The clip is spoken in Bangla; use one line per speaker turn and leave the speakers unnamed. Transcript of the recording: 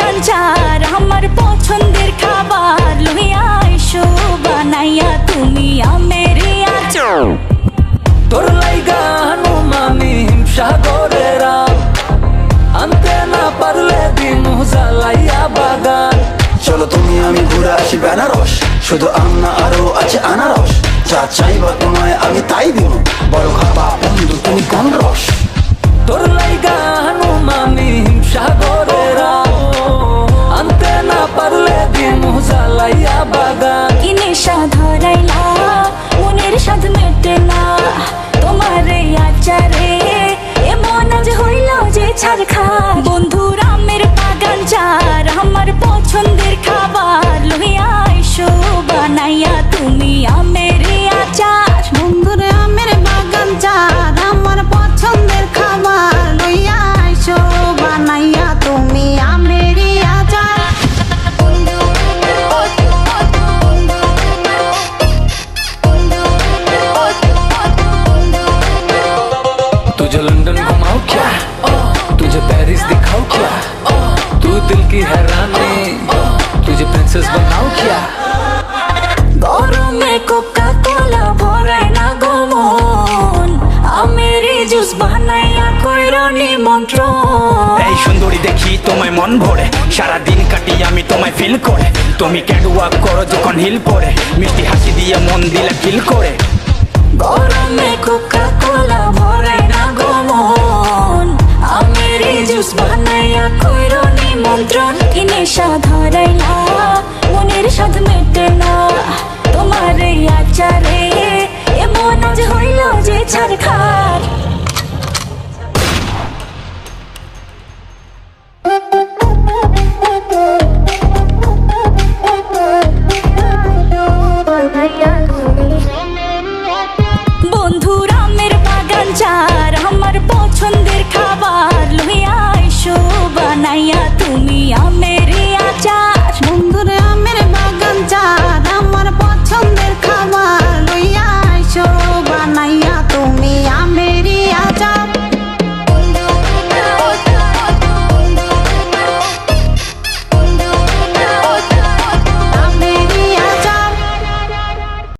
বাগান চার আমার পছন্দের খাবার লইয়া আইসো বানাইয়া তুমি আমের আচার।
তোর লাইগা হনুমানি হিমসাগরেরা আনতে না পারলে দিনু জ্বালাইয়া বাগান।
চলো তুমি আমি ঘুরে আসি বেনারস, শুধু আম না আরো আছে আনারস। যা চাইবা তোমায় আমি তাই দিব, বড় খাবা বন্ধু তুমি কোন রস।
তোর লাইগা হনুমানি হিমসাগরেরা আনতে না পারলে দিনু জ্বালাইয়া বাগান।
কি নেশা ধরাইলা মনের স্বাদ মেটে না তোমার এই আচারে, এমন আজ হইল যে ছাড় খা। বন্ধুর আমের বাগান চার আমার পছন্দের খাবার লইয়া আইসো বানাইয়া তুমি আমের আচার।
বন্ধুরে আমের বাগান চার আমার পছন্দের খাবার লইয়া আইসো বানাইয়া তুমি আমের আচার।
तुझे लंदन घुमाऊं क्या, तुझे पेरिस दिखाऊं क्या, तू दिल की हैरानी तुझे प्रिंसेस बनाऊं क्या।
গরমে কোকা কোলা ভরাই না গমন আমের জুস বানাইয়া কইরো নিমন্ত্রণ।
এই সুন্দরী দেখি তোমায় মন ভরে, সারাদিন কাটি আমি তোমায় ফিল করে। তুমি ক্যাটওয়াক করো যখন হিল পরে, মিষ্টি হাসি দিয়ে মন দিলে ফিল করে।
গরমে কোকা কোলা ভরাই না গমন আমের জুস বানাইয়া কইরো নিমন্ত্রণ। কি নেশা ধরাইলা মনের স্বাদ মেটে না তোমার এই আচারে, এমন আজ হইল যে ছাড় খার।